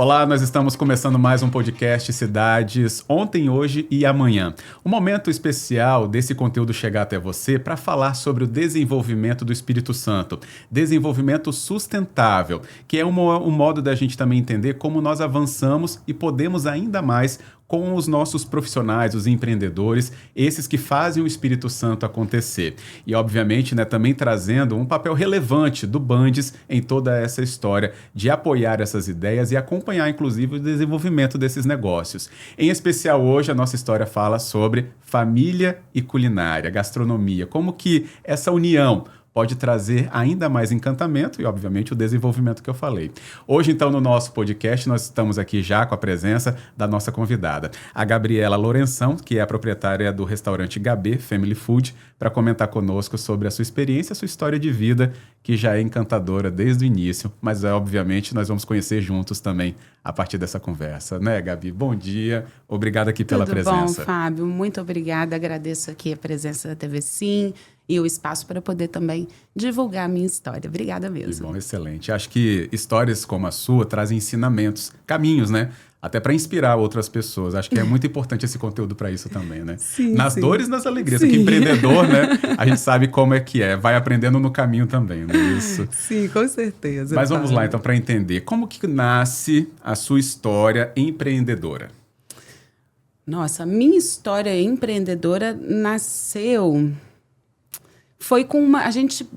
Olá, nós estamos começando mais um podcast Cidades Ontem, Hoje e Amanhã. Um momento especial desse conteúdo chegar até você para falar sobre o desenvolvimento do Espírito Santo. Desenvolvimento sustentável, que é um modo da gente também entender como nós avançamos e podemos ainda mais com os nossos profissionais, os empreendedores, esses que fazem o Espírito Santo acontecer. E, obviamente, também trazendo um papel relevante do Bandes em toda essa história de apoiar essas ideias e acompanhar, inclusive, o desenvolvimento desses negócios. Em especial, hoje, a nossa história fala sobre família e culinária, gastronomia, como que essa união pode trazer ainda mais encantamento e, obviamente, o desenvolvimento que eu falei. Hoje, então, no nosso podcast, nós estamos aqui já com a presença da nossa convidada, a Gabriela Lourenção, que é a proprietária do restaurante Gabê Family Food, para comentar conosco sobre a sua experiência, a sua história de vida, que já é encantadora desde o início, mas, obviamente, nós vamos conhecer juntos também a partir dessa conversa, né, Gabi? Bom dia, obrigado aqui pela presença. Tudo bom, Fábio? Muito obrigada, agradeço aqui a presença da TV Sim e o espaço para poder também divulgar a minha história. Obrigada mesmo. Que bom, excelente. Acho que histórias como a sua trazem ensinamentos, caminhos, né? Até para inspirar outras pessoas. Acho que é muito importante esse conteúdo para isso também, né? Sim, nas sim. dores, nas alegrias. Sim. Porque empreendedor, né? A gente sabe como é que é. Vai aprendendo no caminho também, não é isso? Sim, com certeza. Mas vamos lá, então, para entender. Como que nasce a sua história empreendedora? Nossa, a minha história empreendedora nasceu... Foi com uma... A gente...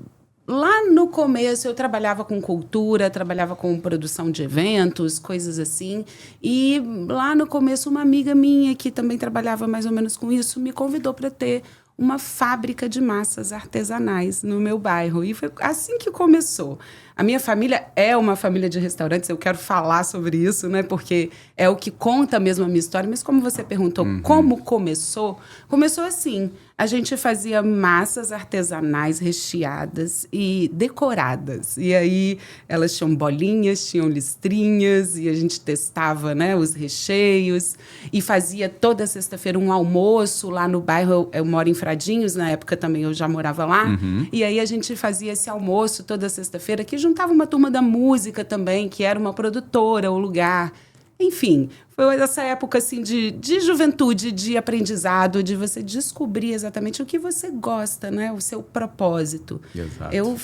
Lá no começo, eu trabalhava com cultura, trabalhava com produção de eventos, coisas assim. E lá no começo, uma amiga minha, que também trabalhava mais ou menos com isso, me convidou para ter uma fábrica de massas artesanais no meu bairro. E foi assim que começou. A minha família é uma família de restaurantes, eu quero falar sobre isso, né? Porque é o que conta mesmo a minha história. Mas como você perguntou, como começou? Começou assim, a gente fazia massas artesanais recheadas e decoradas. E aí elas tinham bolinhas, tinham listrinhas, e a gente testava, né, os recheios. E fazia toda sexta-feira um almoço lá no bairro. Eu moro em Fradinhos, na época também eu já morava lá. E aí a gente fazia esse almoço toda sexta-feira, que juntava uma turma da música também, que era uma produtora, o lugar. Enfim, foi essa época assim, de juventude, de aprendizado, de você descobrir exatamente o que você gosta, né? O seu propósito. Exato. Eu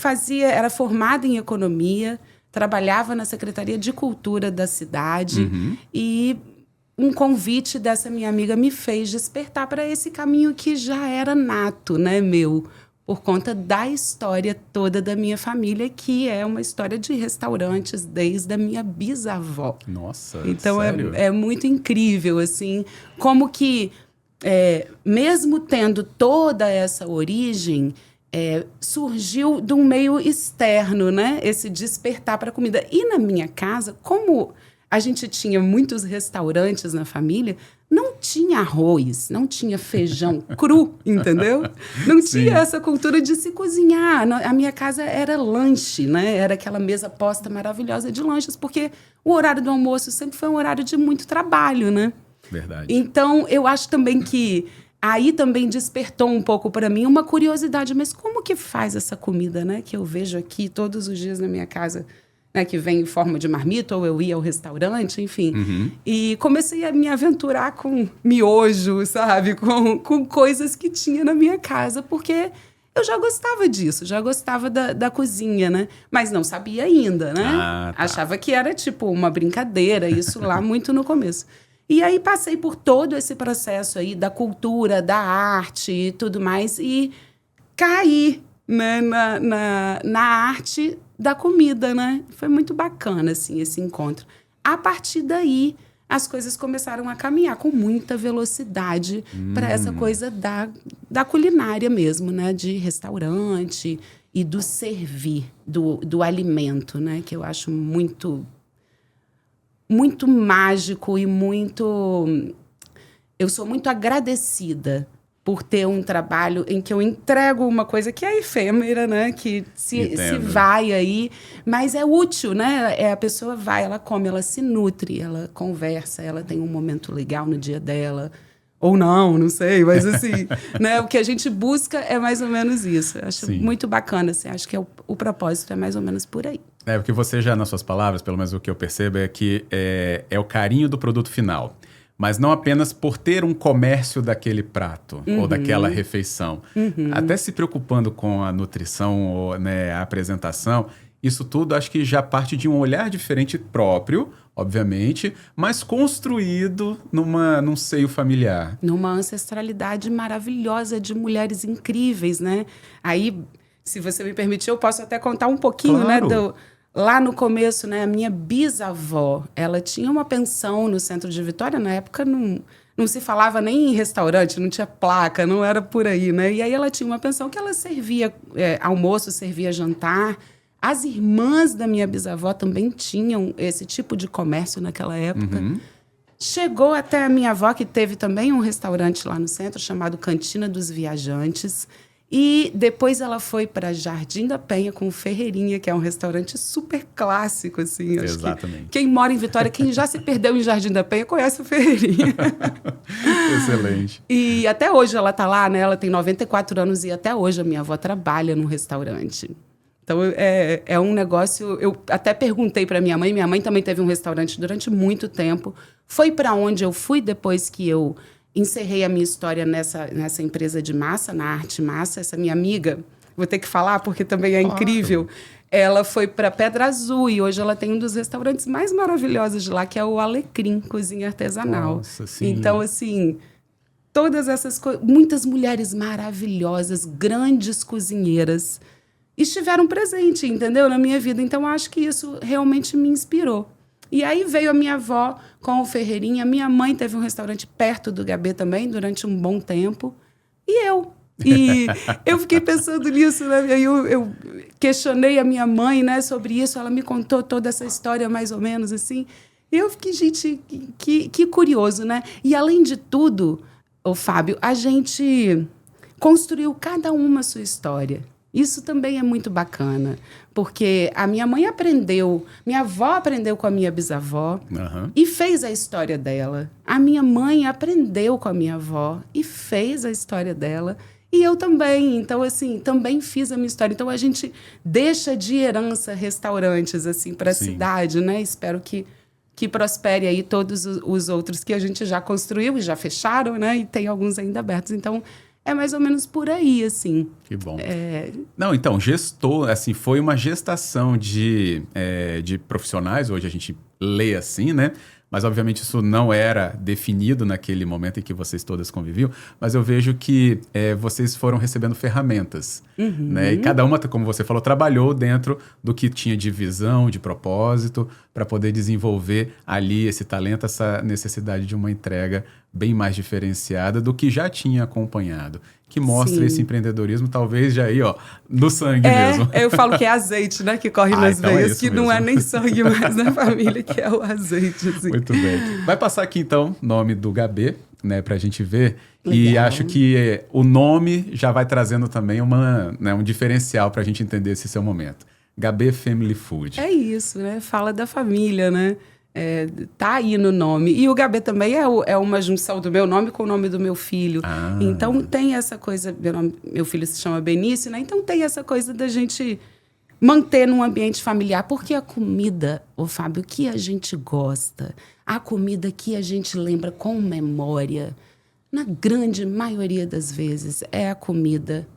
era formada em economia, trabalhava na Secretaria de Cultura da cidade e um convite dessa minha amiga me fez despertar para esse caminho que já era nato, né, meu? Por conta da história toda da minha família, que é uma história de restaurantes desde a minha bisavó. Nossa, então sério? é muito incrível, assim, como que, mesmo tendo toda essa origem, surgiu de um meio externo, né? Esse despertar para a comida. E na minha casa, como a gente tinha muitos restaurantes na família, não tinha arroz, não tinha feijão cru, entendeu? Não tinha essa cultura de se cozinhar. A minha casa era lanche, né? Era aquela mesa posta maravilhosa de lanches, porque o horário do almoço sempre foi um horário de muito trabalho, né? Verdade. Então, eu acho também que aí também despertou um pouco para mim uma curiosidade. Mas como que faz essa comida, né? Que eu vejo aqui todos os dias na minha casa, né, que vem em forma de marmita, ou eu ia ao restaurante, enfim. E comecei a me aventurar com miojo, sabe? Com coisas que tinha na minha casa, porque eu já gostava disso, já gostava da cozinha, né? Mas não sabia ainda, né? Ah, tá. Achava que era tipo uma brincadeira, isso lá muito no começo. E aí passei por todo esse processo aí da cultura, da arte e tudo mais, e caí, né, na arte da comida, né? Foi muito bacana, assim, esse encontro. A partir daí, as coisas começaram a caminhar com muita velocidade para essa coisa da culinária mesmo, né? De restaurante e do servir, do alimento, né? Que eu acho muito, muito mágico e muito... Eu sou muito agradecida por ter um trabalho em que eu entrego uma coisa que é efêmera, né? Que se vai aí, mas é útil, né? A pessoa vai, ela come, ela se nutre, ela conversa, ela tem um momento legal no dia dela. Ou não sei, mas assim, né? O que a gente busca é mais ou menos isso. Eu acho muito bacana, assim, acho que o propósito é mais ou menos por aí. O que você já, nas suas palavras, pelo menos o que eu percebo, é que é o carinho do produto final. Mas não apenas por ter um comércio daquele prato ou daquela refeição. Até se preocupando com a nutrição ou, né, a apresentação, isso tudo acho que já parte de um olhar diferente próprio, obviamente, mas construído num seio familiar. Numa ancestralidade maravilhosa de mulheres incríveis, né? Aí, se você me permitir, eu posso até contar um pouquinho, Claro. né? Lá no começo, né? A minha bisavó, ela tinha uma pensão no centro de Vitória. Na época, não se falava nem em restaurante, não tinha placa, não era por aí, né? E aí ela tinha uma pensão que ela servia almoço, servia jantar. As irmãs da minha bisavó também tinham esse tipo de comércio naquela época. Chegou até a minha avó, que teve também um restaurante lá no centro, chamado Cantina dos Viajantes. E depois ela foi para Jardim da Penha com o Ferreirinha, que é um restaurante super clássico, assim. Acho Exatamente. que quem mora em Vitória, quem já se perdeu em Jardim da Penha, conhece o Ferreirinha. Excelente. E até hoje ela está lá, né? Ela tem 94 anos e até hoje a minha avó trabalha num restaurante. Então, é um negócio... Eu até perguntei para minha mãe também teve um restaurante durante muito tempo. Foi para onde eu fui depois que eu encerrei a minha história nessa empresa de massa, na Arte Massa. Essa minha amiga, vou ter que falar porque também é incrível, ela foi para Pedra Azul e hoje ela tem um dos restaurantes mais maravilhosos de lá, que é o Alecrim, cozinha artesanal. Nossa, sim. Então, assim... Todas essas coisas... Muitas mulheres maravilhosas, grandes cozinheiras... estiveram presentes, entendeu? Na minha vida. Então, acho que isso realmente me inspirou. E aí veio a minha avó com o Ferreirinha. Minha mãe teve um restaurante perto do Gabê também, durante um bom tempo. E eu. E eu fiquei pensando nisso, né? Aí eu questionei a minha mãe, né, sobre isso. Ela me contou toda essa história, mais ou menos, assim. E eu fiquei, gente, que curioso, né? E, além de tudo, ô Fábio, a gente construiu cada uma a sua história. Isso também é muito bacana, porque a minha mãe aprendeu, minha avó aprendeu com a minha bisavó e fez a história dela. A minha mãe aprendeu com a minha avó e fez a história dela. E eu também. Então, assim, também fiz a minha história. Então, a gente deixa de herança restaurantes, assim, para a cidade, né? Espero que prospere aí todos os outros que a gente já construiu e já fecharam, né? E tem alguns ainda abertos. Então... é mais ou menos por aí, assim. Que bom. Não, então, assim, foi uma gestação de profissionais, hoje a gente lê assim, né? Mas, obviamente, isso não era definido naquele momento em que vocês todas conviviam, mas eu vejo que vocês foram recebendo ferramentas, né? E cada uma, como você falou, trabalhou dentro do que tinha de visão, de propósito, para poder desenvolver ali esse talento, essa necessidade de uma entrega bem mais diferenciada do que já tinha acompanhado, que mostra esse empreendedorismo, talvez já aí, ó, no sangue mesmo. Eu falo que é azeite, né, que corre nas então veias, que não é nem sangue mais na família, que é o azeite, assim. Muito bem. Vai passar aqui, então, o nome do Gabê, né, pra gente ver. Legal. E acho que o nome já vai trazendo também um diferencial pra gente entender esse seu momento. Gabê Family Food. É isso, né? Fala da família, né? Tá aí no nome. E o Gabê também é uma junção do meu nome com o nome do meu filho. Então tem essa coisa... Meu filho se chama Benício, né? Então tem essa coisa da gente manter num ambiente familiar. Porque a comida, ô Fábio, que a gente gosta, a comida que a gente lembra com memória, na grande maioria das vezes, é a comida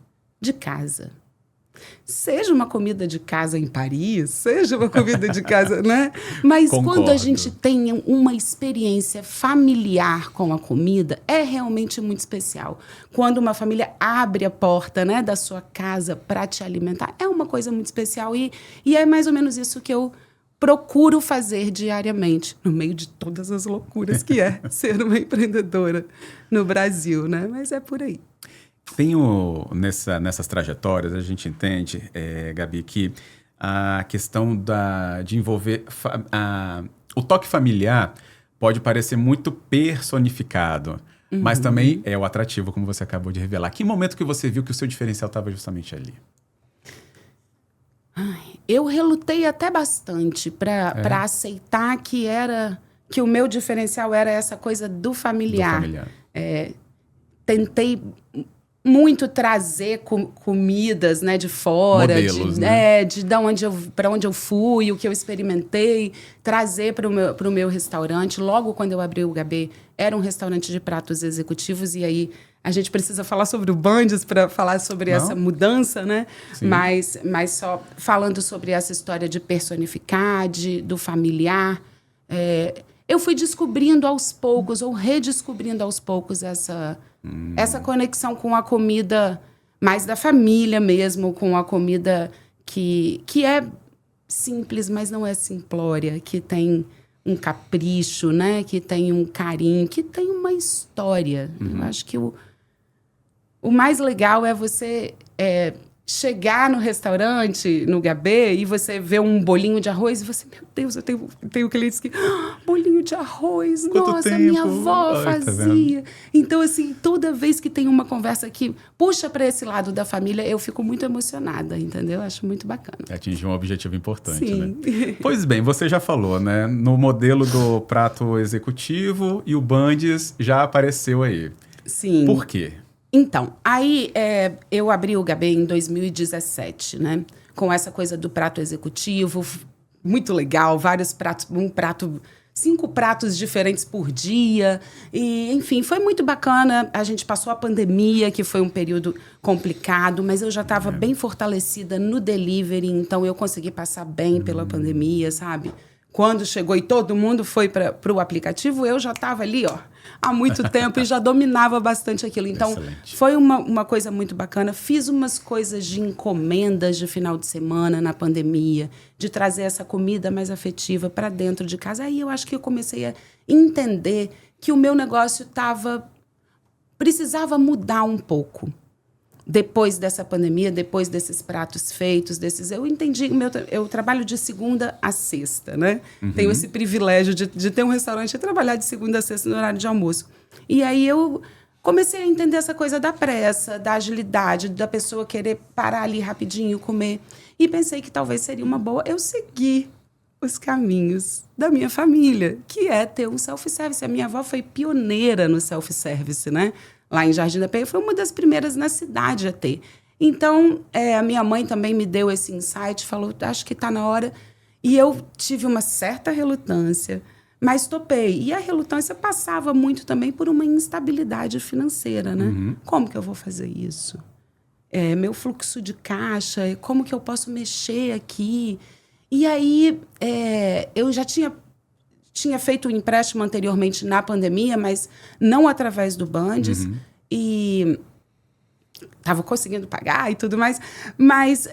de casa. Seja uma comida de casa em Paris, seja uma comida de casa, né? Mas Concordo. Quando a gente tem uma experiência familiar com a comida, é realmente muito especial. Quando uma família abre a porta, né, da sua casa para te alimentar, é uma coisa muito especial. E é mais ou menos isso que eu procuro fazer diariamente, no meio de todas as loucuras que é ser uma empreendedora no Brasil, né? Mas é por aí. Nessas trajetórias, a gente entende, Gabi, que a questão de envolver o toque familiar pode parecer muito personificado, mas também é o atrativo, como você acabou de revelar. Que momento que você viu que o seu diferencial estava justamente ali? Eu relutei até bastante para aceitar que o meu diferencial era essa coisa do familiar. Do familiar. Tentei muito trazer comidas, né, de fora, modelos, né? de para onde eu fui, o que eu experimentei, trazer para o meu restaurante. Logo quando eu abri o Gabê, era um restaurante de pratos executivos, e aí a gente precisa falar sobre o Bandes para falar sobre essa mudança, né? Mas só falando sobre essa história de personificar, do familiar, eu fui descobrindo aos poucos, ou redescobrindo aos poucos essa conexão com a comida mais da família mesmo, com a comida que é simples, mas não é simplória, que tem um capricho, né? Que tem um carinho, que tem uma história. Eu acho que o mais legal é você chegar no restaurante, no Gabê, e você vê um bolinho de arroz e você, meu Deus, eu tenho clientes que... bolinho de arroz, Quanto nossa, tempo? minha avó Ai, fazia. tá Então, assim, toda vez que tem uma conversa que puxa para esse lado da família, eu fico muito emocionada, entendeu? Acho muito bacana. Atingir um objetivo importante, Sim. né? Pois bem, você já falou, né? No modelo do prato executivo, e o Bandes já apareceu aí. Sim. Por quê? Então, aí eu abri o Gabê em 2017, né? Com essa coisa do prato executivo, muito legal, vários pratos, 5 pratos diferentes por dia. E, enfim, foi muito bacana. A gente passou a pandemia, que foi um período complicado, mas eu já estava bem fortalecida no delivery, então eu consegui passar bem pela pandemia, sabe? Quando chegou e todo mundo foi para o aplicativo, eu já estava ali, ó, há muito tempo e já dominava bastante aquilo. Então, Excelente. foi uma coisa muito bacana. Fiz umas coisas de encomendas de final de semana na pandemia, de trazer essa comida mais afetiva para dentro de casa. Aí eu acho que eu comecei a entender que o meu negócio precisava mudar um pouco. Depois dessa pandemia, depois desses pratos feitos, eu entendi, eu trabalho de segunda a sexta, né? Tenho esse privilégio de ter um restaurante e trabalhar de segunda a sexta no horário de almoço. E aí eu comecei a entender essa coisa da pressa, da agilidade, da pessoa querer parar ali rapidinho, comer. E pensei que talvez seria uma boa eu seguir os caminhos da minha família, que é ter um self-service. A minha avó foi pioneira no self-service, né? Lá em Jardim da Penha, foi uma das primeiras na cidade a ter. Então, a minha mãe também me deu esse insight, falou, acho que está na hora. E eu tive uma certa relutância, mas topei. E a relutância passava muito também por uma instabilidade financeira, né? Como que eu vou fazer isso? Meu fluxo de caixa, como que eu posso mexer aqui? E aí, eu já tinha feito o empréstimo anteriormente na pandemia, mas não através do Bandes. E estava conseguindo pagar e tudo mais. Mas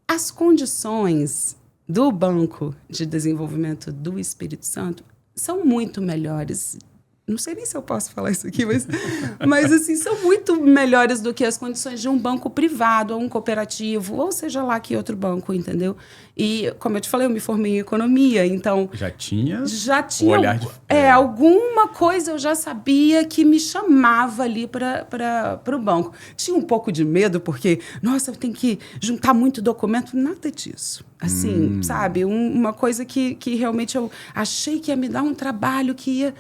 as condições do Banco de Desenvolvimento do Espírito Santo são muito melhores. Não sei nem se eu posso falar isso aqui, mas assim, são muito melhores do que as condições de um banco privado, ou um cooperativo, ou seja lá que outro banco, entendeu? E, como eu te falei, eu me formei em economia, então... Já tinha o olhar de... alguma coisa eu já sabia que me chamava ali para o banco. Tinha um pouco de medo, porque, nossa, eu tenho que juntar muito documento. Nada disso. Assim, sabe? Uma coisa que realmente eu achei que ia me dar um trabalho que ia...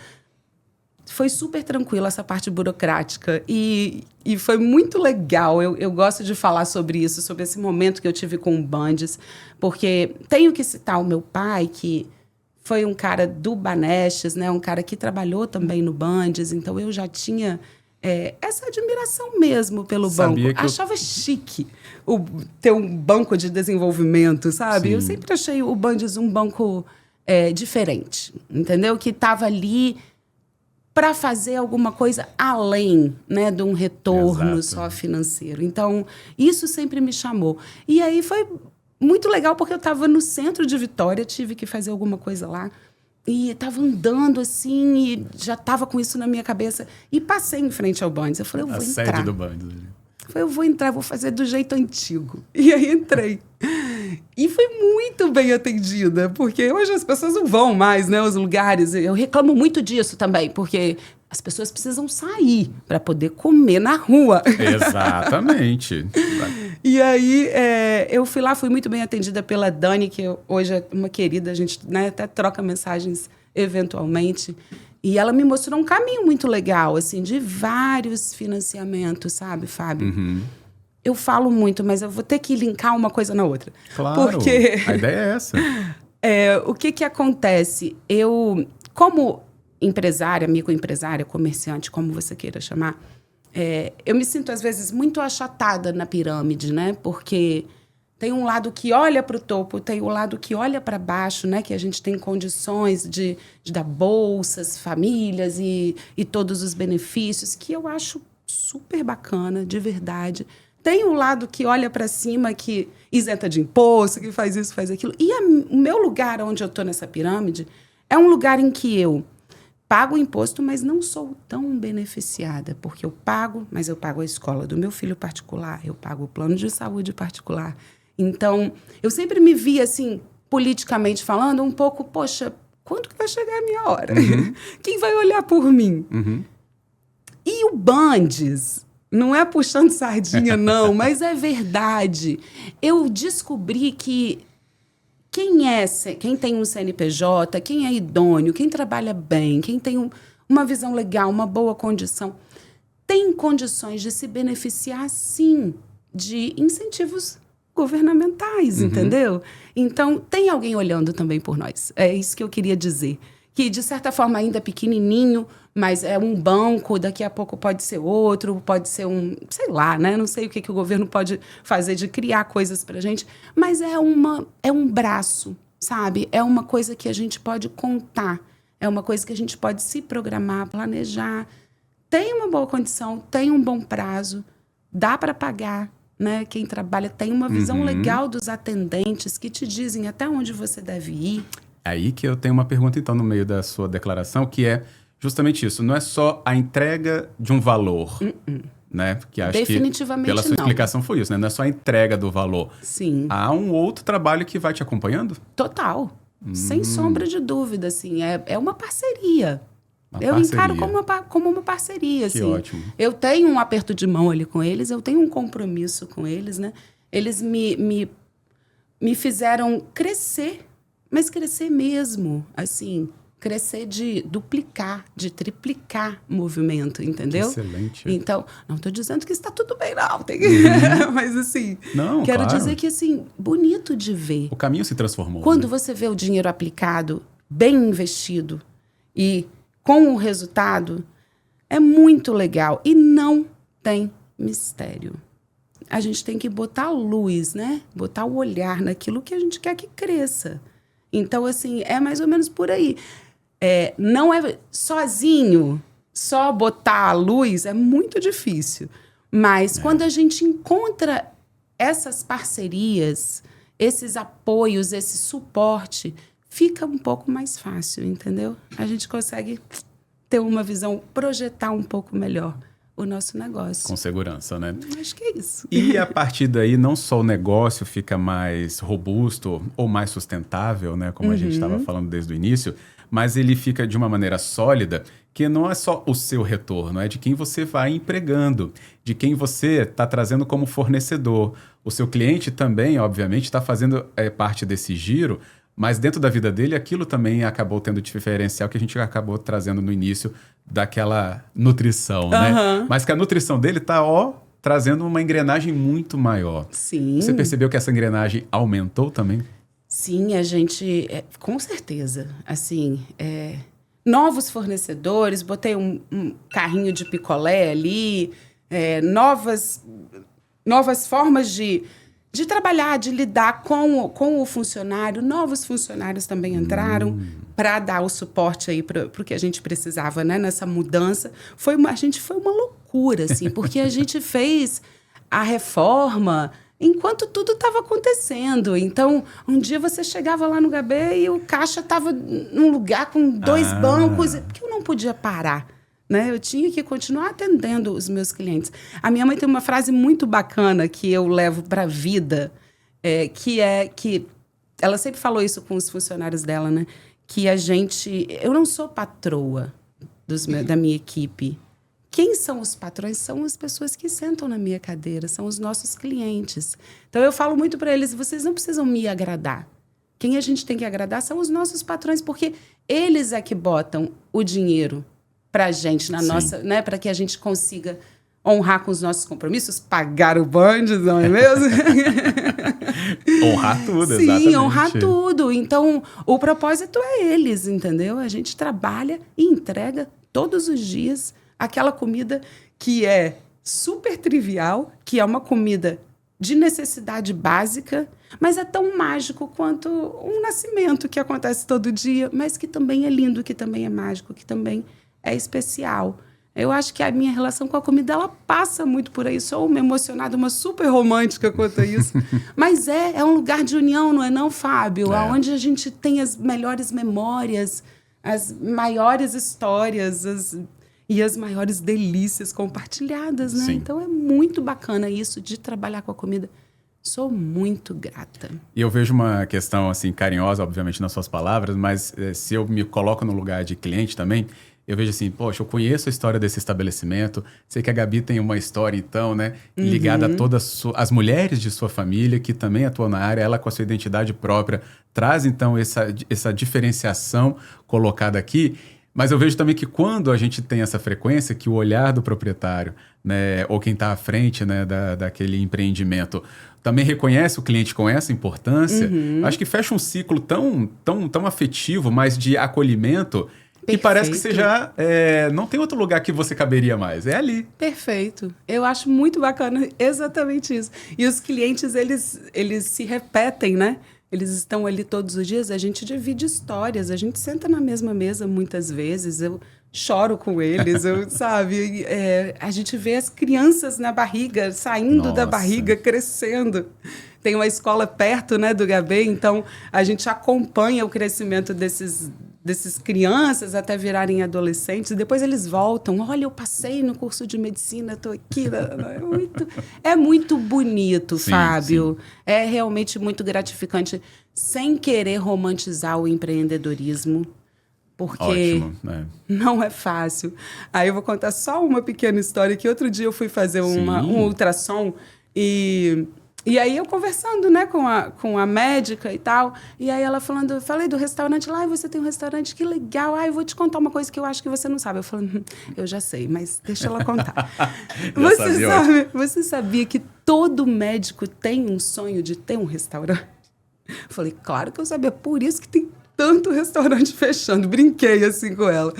Foi super tranquila essa parte burocrática e foi muito legal. Eu gosto de falar sobre isso, sobre esse momento que eu tive com o Bandes, porque tenho que citar o meu pai, que foi um cara do Banestes, né? Um cara que trabalhou também no Bandes, então eu já tinha essa admiração mesmo pelo banco. Achava chique ter um banco de desenvolvimento, sabe? Sim. Eu sempre achei o Bandes um banco diferente, entendeu? Que estava ali para fazer alguma coisa além, né, de um retorno só financeiro. Então, isso sempre me chamou. E aí foi muito legal, porque eu estava no centro de Vitória, tive que fazer alguma coisa lá, e estava andando assim, e já estava com isso na minha cabeça, e passei em frente ao Bandes. Eu falei, eu vou entrar. A sede do Bandes. Eu vou entrar, vou fazer do jeito antigo. E aí entrei. E fui muito bem atendida, porque hoje as pessoas não vão mais, né, aos lugares. Eu reclamo muito disso também, porque as pessoas precisam sair para poder comer na rua. Exatamente. E aí eu fui lá, fui muito bem atendida pela Dani, que hoje é uma querida, a gente, né, até troca mensagens eventualmente. E ela me mostrou um caminho muito legal, assim, de vários financiamentos, sabe, Fábio? Eu falo muito, mas eu vou ter que linkar uma coisa na outra. Claro, Porque a ideia é essa. o que acontece? Eu, como empresária, microempresária, comerciante, como você queira chamar, eu me sinto, às vezes, muito achatada na pirâmide, né? Porque tem um lado que olha para o topo, tem um lado que olha para baixo, né? Que a gente tem condições de dar bolsas, famílias e todos os benefícios, que eu acho super bacana, de verdade. Tem um lado que olha para cima, que isenta de imposto, que faz isso, faz aquilo. E o meu lugar onde eu estou nessa pirâmide é um lugar em que eu pago imposto, mas não sou tão beneficiada, porque eu pago, mas eu pago a escola do meu filho particular, eu pago o plano de saúde particular. Então, eu sempre me vi, assim, politicamente falando, um pouco, poxa, quando que vai chegar a minha hora? Quem vai olhar por mim? E o Bandes, não é puxando sardinha, não, mas é verdade. Eu descobri que quem tem um CNPJ, quem é idôneo, quem trabalha bem, quem tem uma visão legal, uma boa condição, tem condições de se beneficiar, sim, de incentivos governamentais, entendeu? Então, tem alguém olhando também por nós. É isso que eu queria dizer. Que, de certa forma, ainda é pequenininho, mas é um banco, daqui a pouco pode ser outro, pode ser sei lá, né? Não sei o que o governo pode fazer de criar coisas pra gente, mas é um braço, sabe? É uma coisa que a gente pode contar, é uma coisa que a gente pode se programar, planejar. Tem uma boa condição, tem um bom prazo, dá para pagar, né? Quem trabalha tem uma visão legal dos atendentes que te dizem até onde você deve ir. Aí que eu tenho uma pergunta, então, no meio da sua declaração, que é justamente isso. Não é só a entrega de um valor, né? Porque acho Definitivamente que pela sua explicação foi isso, né? Não é só a entrega do valor. Sim. Há um outro trabalho que vai te acompanhando? Total. Sem sombra de dúvida, assim. É uma parceria. Uma eu parceria. encaro como uma parceria, assim. Que ótimo. Eu tenho um aperto de mão ali com eles, eu tenho um compromisso com eles, né? Eles me fizeram crescer, mas crescer mesmo, assim, crescer de duplicar, de triplicar movimento, entendeu? Que excelente. Então, não estou dizendo que está tudo bem, não. Mas, assim, Não, quero claro. dizer que, assim, bonito de ver. O caminho se transformou. Quando né? você vê o dinheiro aplicado, bem investido e com o resultado, é muito legal. E não tem mistério. A gente tem que botar a luz, né? Botar o olhar naquilo que a gente quer que cresça. Então, assim, é mais ou menos por aí. Não é sozinho, só botar a luz é muito difícil. Mas quando a gente encontra essas parcerias, esses apoios, esse suporte, fica um pouco mais fácil, entendeu? A gente consegue ter uma visão, projetar um pouco melhor o nosso negócio. Com segurança, né? Acho que é isso. E a partir daí, não só o negócio fica mais robusto ou mais sustentável, né? Como a gente estava falando desde o início, mas ele fica de uma maneira sólida, que não é só o seu retorno, é de quem você vai empregando, de quem você está trazendo como fornecedor. O seu cliente também, obviamente, está fazendo parte desse giro, mas dentro da vida dele, aquilo também acabou tendo diferencial que a gente acabou trazendo no início daquela nutrição, né? Mas que a nutrição dele está, trazendo uma engrenagem muito maior. Sim. Você percebeu que essa engrenagem aumentou também? Sim, a gente, com certeza, assim, novos fornecedores, botei um carrinho de picolé ali, novas formas de trabalhar, de lidar com o funcionário. Novos funcionários também entraram para dar o suporte aí para o que a gente precisava, né? Nessa mudança. Foi uma loucura, assim, porque a gente fez a reforma enquanto tudo estava acontecendo. Então, um dia você chegava lá no Gabê e o caixa estava num lugar com 2 bancos, porque eu não podia parar. Né? Eu tinha que continuar atendendo os meus clientes. A minha mãe tem uma frase muito bacana que eu levo para a vida, que ela sempre falou isso com os funcionários dela, né? Que eu não sou patroa da minha equipe. Quem são os patrões? São as pessoas que sentam na minha cadeira, são os nossos clientes. Então, eu falo muito para eles, vocês não precisam me agradar. Quem a gente tem que agradar são os nossos patrões, porque eles é que botam o dinheiro pra gente, na nossa, né, para que a gente consiga honrar com os nossos compromissos, pagar o bonde, não é mesmo? Honrar tudo, exatamente. Sim, honrar tudo. Então, o propósito é eles, entendeu? A gente trabalha e entrega todos os dias aquela comida que é super trivial, que é uma comida de necessidade básica, mas é tão mágico quanto um nascimento que acontece todo dia, mas que também é lindo, que também é mágico, que também é especial. Eu acho que a minha relação com a comida, ela passa muito por aí. Sou uma emocionada, uma super romântica quanto a isso. Mas é um lugar de união, não é não, Fábio? Onde a gente tem as melhores memórias, as maiores histórias e as maiores delícias compartilhadas, né? Sim. Então é muito bacana isso de trabalhar com a comida. Sou muito grata. E eu vejo uma questão assim carinhosa, obviamente, nas suas palavras, mas se eu me coloco no lugar de cliente também, eu vejo assim, poxa, eu conheço a história desse estabelecimento, sei que a Gabi tem uma história, então, né, ligada a todas as mulheres de sua família, que também atuam na área, ela com a sua identidade própria, traz, então, essa diferenciação colocada aqui. Mas eu vejo também que quando a gente tem essa frequência, que o olhar do proprietário, né, ou quem está à frente, né, daquele empreendimento, também reconhece o cliente com essa importância, acho que fecha um ciclo tão afetivo, mas de acolhimento, que parece que você já não tem outro lugar que você caberia mais. É ali. Perfeito. Eu acho muito bacana exatamente isso. E os clientes, eles se repetem, né? Eles estão ali todos os dias, a gente divide histórias, a gente senta na mesma mesa muitas vezes, eu choro com eles, sabe? A gente vê as crianças na barriga, saindo da barriga, crescendo. Tem uma escola perto, né, do Gabê, então a gente acompanha o crescimento desses crianças até virarem adolescentes, e depois eles voltam. Olha, eu passei no curso de medicina, estou aqui. É muito bonito, sim, Fábio. Sim. É realmente muito gratificante, sem querer romantizar o empreendedorismo, porque não é fácil. Aí eu vou contar só uma pequena história, que outro dia eu fui fazer um ultrassom e aí eu conversando, né, com a médica e tal, e aí ela falando, falei do restaurante lá, você tem um restaurante, que legal, eu vou te contar uma coisa que eu acho que você não sabe. Eu falei, eu já sei, mas deixa ela contar. Você sabia que todo médico tem um sonho de ter um restaurante? Eu falei, claro que eu sabia, por isso que tem tanto restaurante fechando. Brinquei assim com ela.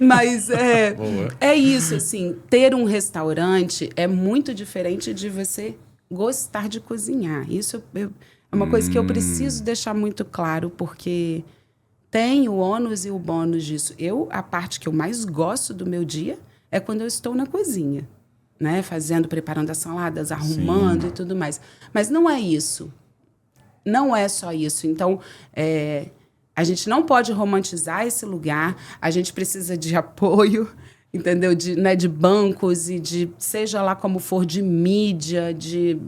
Mas é isso, assim, ter um restaurante é muito diferente de você gostar de cozinhar. Isso é uma coisa que eu preciso deixar muito claro, porque tem o ônus e o bônus disso. A parte que eu mais gosto do meu dia é quando eu estou na cozinha, né? Preparando as saladas, arrumando e tudo mais. Mas não é isso. Não é só isso. Então, a gente não pode romantizar esse lugar, a gente precisa de apoio, entendeu? De bancos e seja lá como for, de mídia, de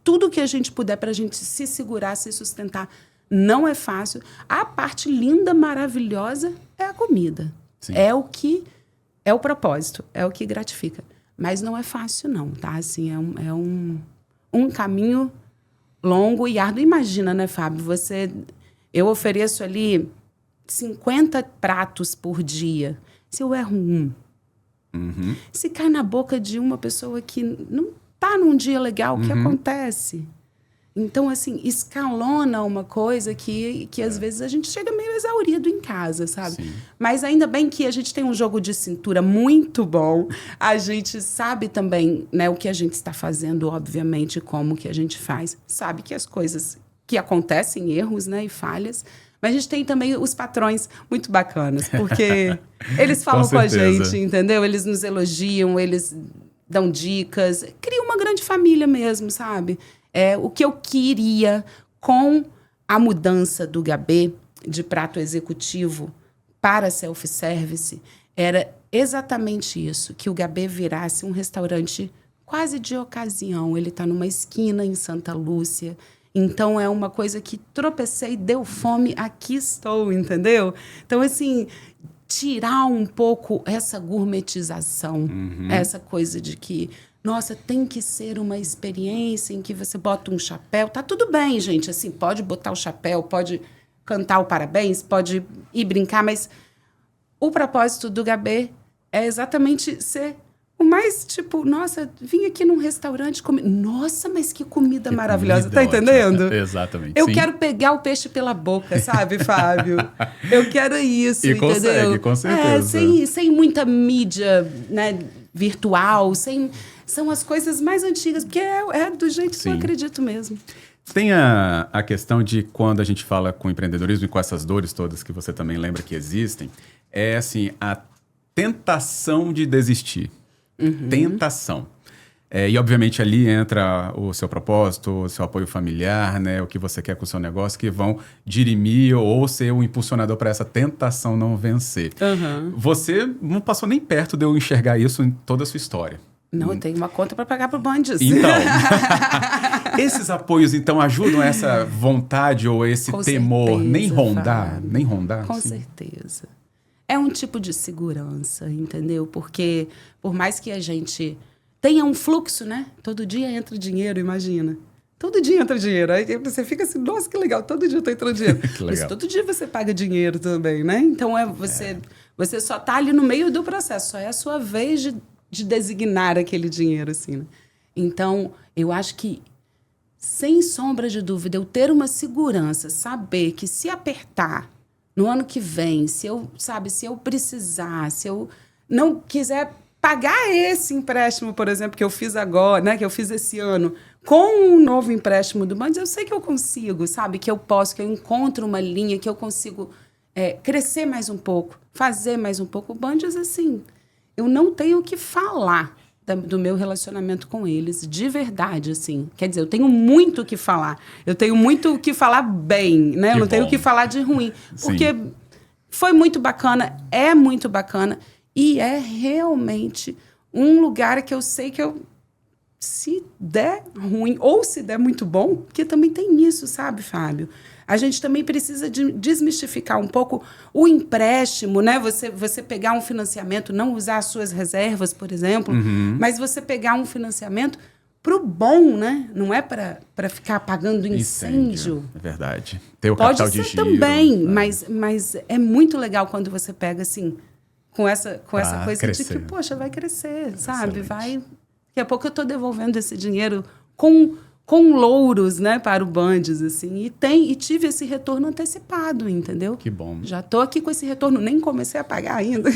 tudo que a gente puder para a gente se segurar, se sustentar. Não é fácil. A parte linda, maravilhosa é a comida. Sim. É o propósito, é o que gratifica. Mas não é fácil, não, tá? Assim, é um caminho longo e árduo. Imagina, né, Fábio? Eu ofereço ali 50 pratos por dia. Se eu erro se cai na boca de uma pessoa que não está num dia legal, o que acontece? Então, assim, escalona uma coisa que às vezes a gente chega meio exaurido em casa, sabe? Sim. Mas ainda bem que a gente tem um jogo de cintura muito bom. A gente sabe também, né, o que a gente está fazendo, obviamente, como que a gente faz. Sabe que as coisas que acontecem, erros, né, e falhas. Mas a gente tem também os patrões muito bacanas, porque eles falam com a gente, entendeu? Eles nos elogiam, eles dão dicas. Cria uma grande família mesmo, sabe? O que eu queria com a mudança do Gabê de prato executivo para self-service era exatamente isso, que o Gabê virasse um restaurante quase de ocasião. Ele está numa esquina em Santa Lúcia. Então, é uma coisa que tropecei, deu fome, aqui estou, entendeu? Então, assim, tirar um pouco essa gourmetização, essa coisa de que, nossa, tem que ser uma experiência em que você bota um chapéu. Tá tudo bem, gente, assim, pode botar o chapéu, pode cantar o parabéns, pode ir brincar, mas o propósito do Gabê é exatamente ser o mais, tipo, nossa, vim aqui num restaurante comer. Nossa, mas que comida maravilhosa. Tá entendendo? Ótima. Exatamente. Eu quero pegar o peixe pela boca, sabe, Fábio? Eu quero isso, e entendeu? Consegue, com certeza. Sem muita mídia, né, virtual, são as coisas mais antigas, porque é do jeito que eu acredito mesmo. Tem a questão de quando a gente fala com empreendedorismo e com essas dores todas que você também lembra que existem, é assim, a tentação de desistir. Tentação. E, obviamente, ali entra o seu propósito, o seu apoio familiar, né, o que você quer com o seu negócio, que vão dirimir ou ser o impulsionador para essa tentação não vencer. Você não passou nem perto de eu enxergar isso em toda a sua história. Não, eu tenho uma conta para pagar pro Bandes. Então, esses apoios, então, ajudam essa vontade ou esse com temor? Certeza, Nem rondar? Fábio. Nem rondar? Com certeza. É um tipo de segurança, entendeu? Porque por mais que a gente tenha um fluxo, né? Todo dia entra dinheiro, imagina. Todo dia entra dinheiro. Aí você fica assim, nossa, que legal, todo dia tá entrando dinheiro. Mas todo dia você paga dinheiro também, né? Então você só tá ali no meio do processo, só é a sua vez de designar aquele dinheiro, assim, né? Então, eu acho que, sem sombra de dúvida, eu ter uma segurança, saber que se apertar no ano que vem, se eu precisar, se eu não quiser pagar esse empréstimo, por exemplo, que eu fiz agora, né, que eu fiz esse ano, com um novo empréstimo do Bandes, eu sei que eu consigo, sabe? Que eu posso, que eu encontro uma linha, que eu consigo crescer mais um pouco, fazer mais um pouco. O Bandes, assim, eu não tenho o que falar do meu relacionamento com eles, de verdade, assim. Quer dizer, eu tenho muito o que falar. Eu tenho muito o que falar bem, né? Eu não tenho o que falar de ruim. Porque foi muito bacana, é muito bacana, e é realmente um lugar que eu sei que se der ruim, ou se der muito bom, porque também tem isso, sabe, Fábio? A gente também precisa desmistificar um pouco o empréstimo, né? Você pegar um financiamento, não usar as suas reservas, por exemplo, mas você pegar um financiamento para o bom, né? Não é para ficar apagando incêndio. É verdade. Ter o capital de giro. Pode ser também, mas é muito legal quando você pega, assim, com essa coisa crescer. De que, poxa, vai crescer, sabe? Vai... Daqui a pouco eu estou devolvendo esse dinheiro com louros, né, para o Bandes, assim, e tive esse retorno antecipado, entendeu? Que bom. Já estou aqui com esse retorno, nem comecei a pagar ainda.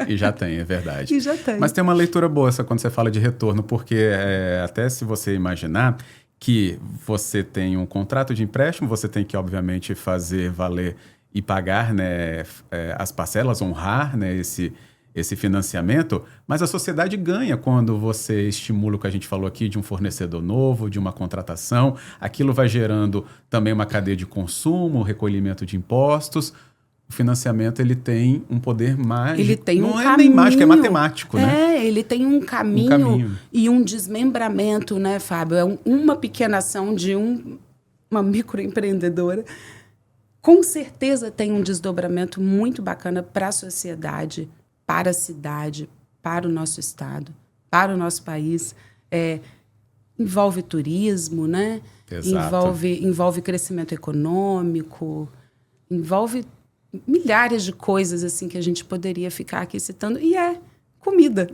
E já tem, é verdade. E já tem. Mas tem uma leitura boa essa quando você fala de retorno, porque até se você imaginar que você tem um contrato de empréstimo, você tem que, obviamente, fazer valer e pagar, né, as parcelas, honrar, né, esse financiamento, mas a sociedade ganha quando você estimula o que a gente falou aqui de um fornecedor novo, de uma contratação. Aquilo vai gerando também uma cadeia de consumo, recolhimento de impostos. O financiamento, ele tem um poder mágico. Ele tem um caminho. Não é nem mágico, é matemático, né? Ele tem um caminho e um desmembramento, né, Fábio? É uma pequena ação de uma microempreendedora. Com certeza tem um desdobramento muito bacana para a sociedade, para a cidade, para o nosso estado, para o nosso país. Envolve turismo, né? Exato. Envolve crescimento econômico, envolve milhares de coisas assim que a gente poderia ficar aqui citando. E comida.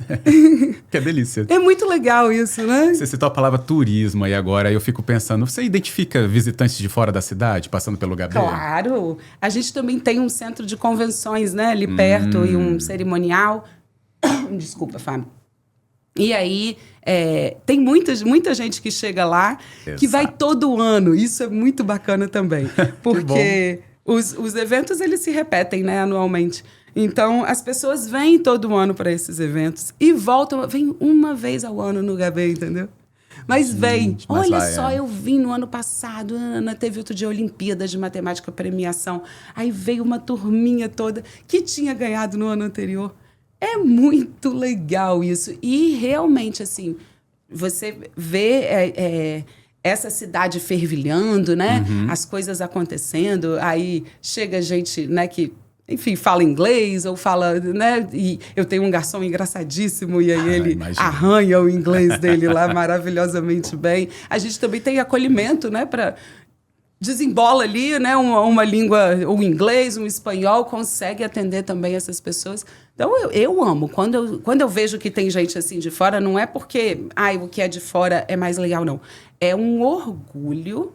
Que delícia. É muito legal isso, né? Você citou a palavra turismo aí agora, eu fico pensando, você identifica visitantes de fora da cidade passando pelo Gabê? Claro! A gente também tem um centro de convenções, né, ali perto, e um cerimonial. Desculpa, Fábio. E aí, tem muita gente que chega lá, Exato. Que vai todo ano. Isso é muito bacana também. Porque os eventos, eles se repetem, né, anualmente. Então, as pessoas vêm todo ano para esses eventos e voltam, vêm uma vez ao ano no Gabê, entendeu? Mas vem. Olha só, eu vim no ano passado, Ana, teve outro dia Olimpíadas de Matemática Premiação. Aí veio uma turminha toda que tinha ganhado no ano anterior. É muito legal isso. E realmente, assim, você vê essa cidade fervilhando, né? As coisas acontecendo. Aí chega gente, né, que... Enfim, fala inglês ou fala, né? E eu tenho um garçom engraçadíssimo e aí ele arranha o inglês dele lá maravilhosamente bem. A gente também tem acolhimento, né? desembola ali, né, uma língua, um inglês, um espanhol, consegue atender também essas pessoas. Então, eu amo. Quando eu vejo que tem gente assim de fora, não é porque o que é de fora é mais legal, não. É um orgulho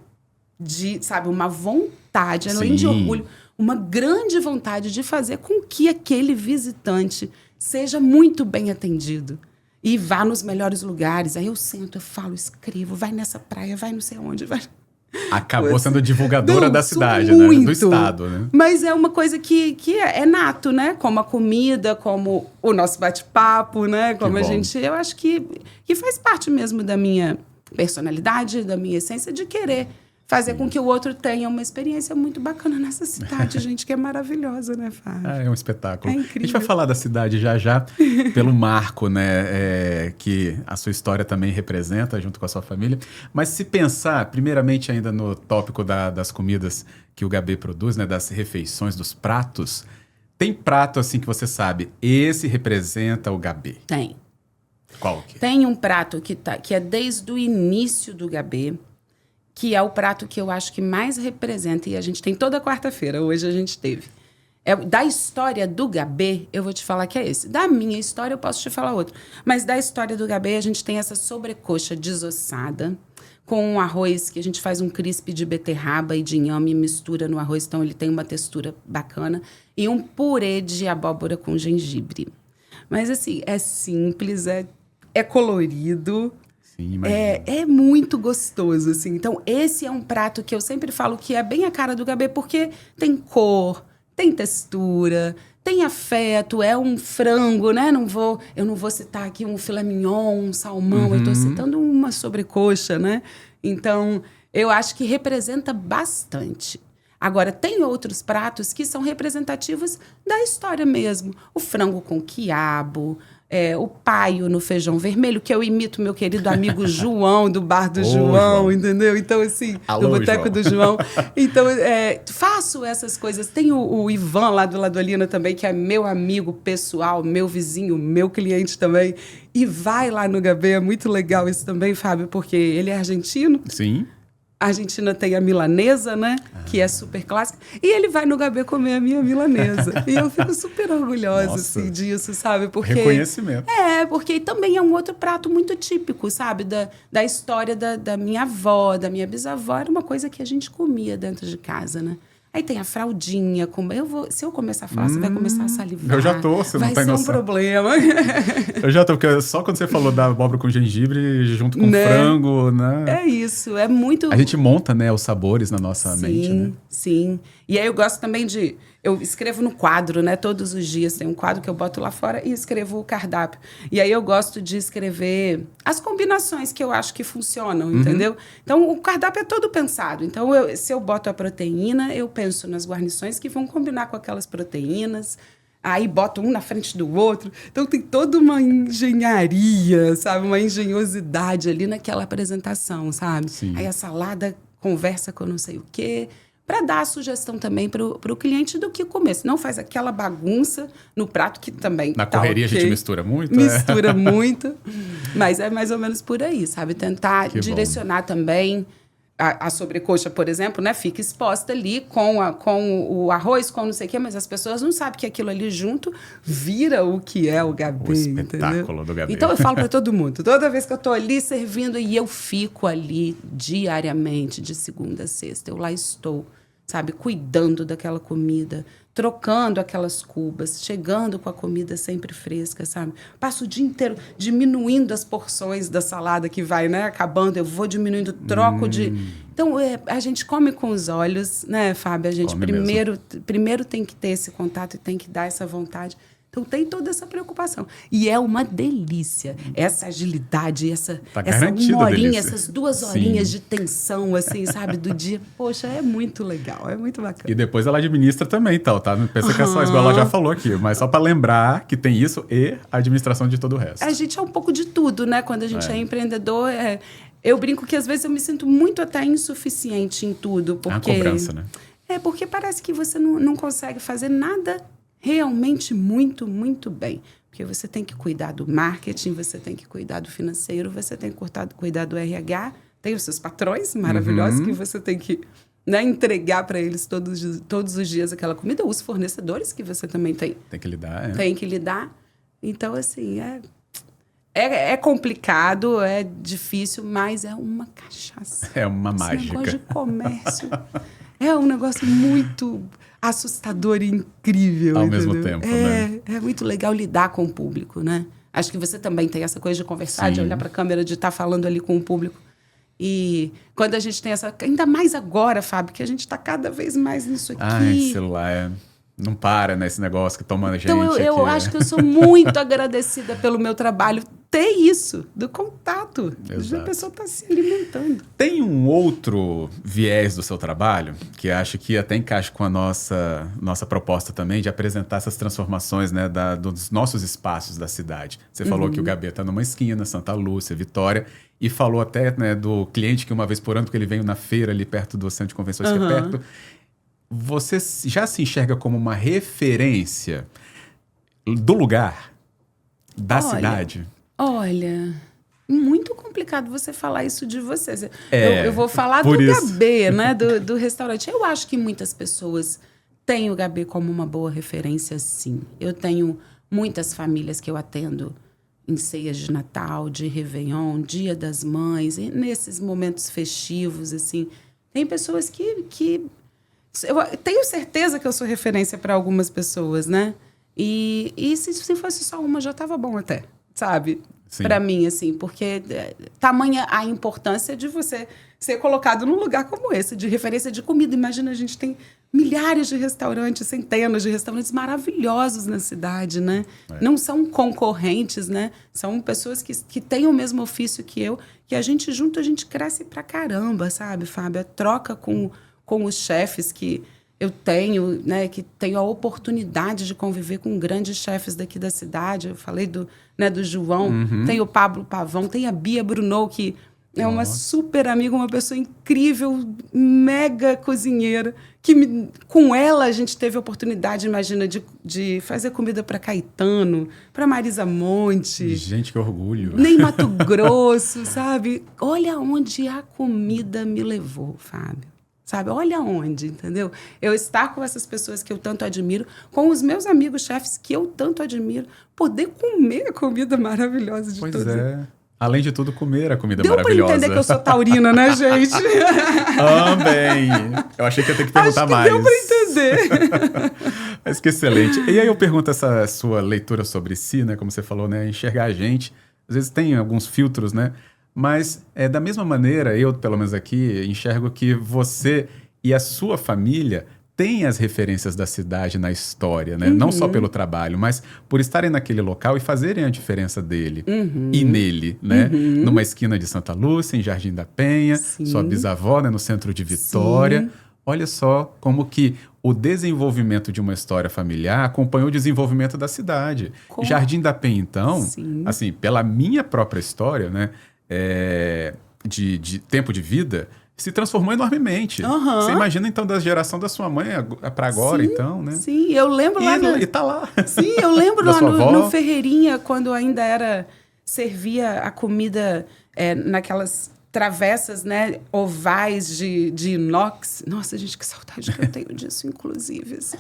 de, sabe, uma vontade, além de orgulho, uma grande vontade de fazer com que aquele visitante seja muito bem atendido. E vá nos melhores lugares. Aí eu sento, eu falo, escrevo, vai nessa praia, vai não sei onde, vai... Acabou sendo divulgadora da cidade, né? Do estado, né? Mas é uma coisa que é nato, né? Como a comida, como o nosso bate-papo, né? Como a gente... Eu acho que faz parte mesmo da minha personalidade, da minha essência, de querer fazer com que o outro tenha uma experiência muito bacana nessa cidade, gente, que é maravilhosa, né, Fábio? É um espetáculo. É incrível. A gente vai falar da cidade já, pelo marco, né, que a sua história também representa, junto com a sua família. Mas se pensar, primeiramente, ainda no tópico das comidas que o Gabê produz, né, das refeições, dos pratos, tem prato, assim, que você sabe, esse representa o Gabê? Tem. Qual que é? Tem um prato que é desde o início do Gabê, que é o prato que eu acho que mais representa, e a gente tem toda quarta-feira, hoje a gente teve. Da história do Gabê, eu vou te falar que é esse. Da minha história, eu posso te falar outro. Mas da história do Gabê, a gente tem essa sobrecoxa desossada, com um arroz que a gente faz um crisp de beterraba e de inhame e mistura no arroz, então ele tem uma textura bacana, e um purê de abóbora com gengibre. Mas assim, é simples, é colorido... Sim, é muito gostoso, assim. Então, esse é um prato que eu sempre falo que é bem a cara do Gabê, porque tem cor, tem textura, tem afeto, é um frango, né? Eu não vou citar aqui um filé mignon, um salmão, eu estou citando uma sobrecoxa, né? Então, eu acho que representa bastante. Agora, tem outros pratos que são representativos da história mesmo. O frango com quiabo... o paio no feijão vermelho, que eu imito meu querido amigo João, do bar do João, entendeu? Então, assim, do Boteco do João. Então, faço essas coisas. Tem o Ivan, lá do Ladolina também, que é meu amigo pessoal, meu vizinho, meu cliente também. E vai lá no Gabê, é muito legal isso também, Fábio, porque ele é argentino. Sim. A Argentina tem a milanesa, né? Que é super clássica. E ele vai no Gabê comer a minha milanesa. E eu fico super orgulhosa assim, disso, sabe? Porque, reconhecimento. Porque também é um outro prato muito típico, sabe? Da história da minha avó, da minha bisavó. Era uma coisa que a gente comia dentro de casa, né? Aí tem a fraldinha. Se eu começar a falar, você vai começar a salivar. Eu já tô, você não tem noção. Vai ser um problema. Eu já tô, porque só quando você falou da abóbora com gengibre, junto com frango, né? É isso, é muito... A gente monta, né, os sabores na nossa mente, né? Sim. E aí eu gosto também eu escrevo no quadro, né? Todos os dias tem um quadro que eu boto lá fora e escrevo o cardápio. E aí eu gosto de escrever as combinações que eu acho que funcionam, entendeu? Então, o cardápio é todo pensado. Então, se eu boto a proteína, eu penso nas guarnições que vão combinar com aquelas proteínas. Aí boto um na frente do outro. Então, tem toda uma engenharia, sabe? Uma engenhosidade ali naquela apresentação, sabe? Sim. Aí a salada conversa com não sei o quê, para dar a sugestão também para o cliente do que comer. Se não faz aquela bagunça no prato que também na correria a gente mistura muito. Mistura muito. Mas é mais ou menos por aí, sabe? Tentar direcionar também a sobrecoxa, por exemplo, né? Fica exposta ali com o arroz, com não sei o quê, mas as pessoas não sabem que aquilo ali junto vira o que é o Gabê, o espetáculo, entendeu? Do Gabê. Então eu falo para todo mundo, toda vez que eu tô ali servindo, e eu fico ali diariamente, de segunda a sexta, eu lá estou, sabe, cuidando daquela comida, trocando aquelas cubas, chegando com a comida sempre fresca, sabe? Passo o dia inteiro diminuindo as porções da salada que vai, né, acabando, eu vou diminuindo, troco de... Então, a gente come com os olhos, né, Fábio? A gente primeiro tem que ter esse contato e tem que dar essa vontade. Então, tem toda essa preocupação. E é uma delícia. Essa agilidade, essa uma horinha, essas 2 horinhas de tensão, assim, sabe, do dia. Poxa, é muito legal, é muito bacana. E depois ela administra também e tal, tá? Não pensa que é só isso, ela já falou aqui. Mas só para lembrar que tem isso e a administração de todo o resto. A gente é um pouco de tudo, né? Quando a gente é empreendedor, eu brinco que às vezes eu me sinto muito até insuficiente em tudo. Porque, é uma cobrança, né? Porque parece que você não consegue fazer nada realmente muito, muito bem. Porque você tem que cuidar do marketing, você tem que cuidar do financeiro, você tem que cuidar do RH, tem os seus patrões maravilhosos que você tem que né, entregar para eles todos os dias aquela comida, os fornecedores que você também tem que lidar. Tem que lidar. Então, assim, é complicado, é difícil, mas é uma cachaça. É uma Esse mágica. negócio de comércio é um negócio muito assustador e incrível. Ao entendeu? mesmo tempo, né? É muito legal lidar com o público, né? Acho que você também tem essa coisa de conversar, de olhar para a câmera, de estar falando ali com o público. E quando a gente tem essa... Ainda mais agora, Fábio, que a gente está cada vez mais nisso aqui. Ai, celular, não para, né? Esse negócio que toma a gente. Então, eu acho que eu sou muito agradecida pelo meu trabalho ter isso, do contato. Exato. A pessoa está se alimentando. Tem um outro viés do seu trabalho, que acho que até encaixa com a nossa proposta também, de apresentar essas transformações, né, dos nossos espaços da cidade. Você falou que o Gabeta está numa esquina, Santa Lúcia, Vitória, e falou até, né, do cliente que uma vez por ano, porque ele vem na feira ali perto do centro de convenções, que é perto. Você já se enxerga como uma referência do lugar, da cidade? Olha, muito complicado você falar isso de você. É, eu vou falar do Gabê, né, do restaurante. Eu acho que muitas pessoas têm o Gabê como uma boa referência, sim. Eu tenho muitas famílias que eu atendo em ceias de Natal, de Réveillon, Dia das Mães, e nesses momentos festivos, assim. Tem pessoas que eu tenho certeza que eu sou referência para algumas pessoas, né? E se fosse só uma, já estava bom até, sabe? Para mim, assim, porque tamanha a importância de você ser colocado num lugar como esse, de referência de comida. Imagina, a gente tem milhares de restaurantes, centenas de restaurantes maravilhosos na cidade, né? Não são concorrentes, né? São pessoas que têm o mesmo ofício que eu, que a gente junto, a gente cresce pra caramba, sabe, Fábio? A troca com os chefes que eu tenho, né, que tenho a oportunidade de conviver com grandes chefes daqui da cidade. Eu falei do João, tem o Pablo Pavão, tem a Bia Bruno, que é uma super amiga, uma pessoa incrível, mega cozinheira, com ela a gente teve a oportunidade, imagina, de fazer comida para Caetano, para Marisa Monte. Gente, que orgulho. Nem Mato Grosso, sabe? Olha onde a comida me levou, Fábio. Sabe? Olha onde, entendeu? Eu estar com essas pessoas que eu tanto admiro, com os meus amigos chefes que eu tanto admiro, poder comer a comida maravilhosa de todos. Pois é. Além de tudo, comer a comida maravilhosa. Deu pra entender que eu sou taurina, né, gente? Também. Eu achei que ia ter que perguntar mais. Deu pra entender. Mas que excelente. E aí eu pergunto essa sua leitura sobre si, né? Como você falou, né? Enxergar a gente. Às vezes tem alguns filtros, né? Mas, da mesma maneira, eu, pelo menos aqui, enxergo que você e a sua família têm as referências da cidade na história, né? Não só pelo trabalho, mas por estarem naquele local e fazerem a diferença dele e nele, né? Numa esquina de Santa Lúcia, em Jardim da Penha, sua bisavó, né? No centro de Vitória. Sim. Olha só como que o desenvolvimento de uma história familiar acompanha o desenvolvimento da cidade. Jardim da Penha, então, assim, pela minha própria história, né? De tempo de vida, se transformou enormemente. Você imagina, então, da geração da sua mãe para agora, então, né? Sim, eu lembro lá... E tá lá. Sim, eu lembro lá no Ferreirinha, quando ainda servia a comida naquelas travessas, né, ovais de inox. Nossa, gente, que saudade que eu tenho disso, inclusive, assim.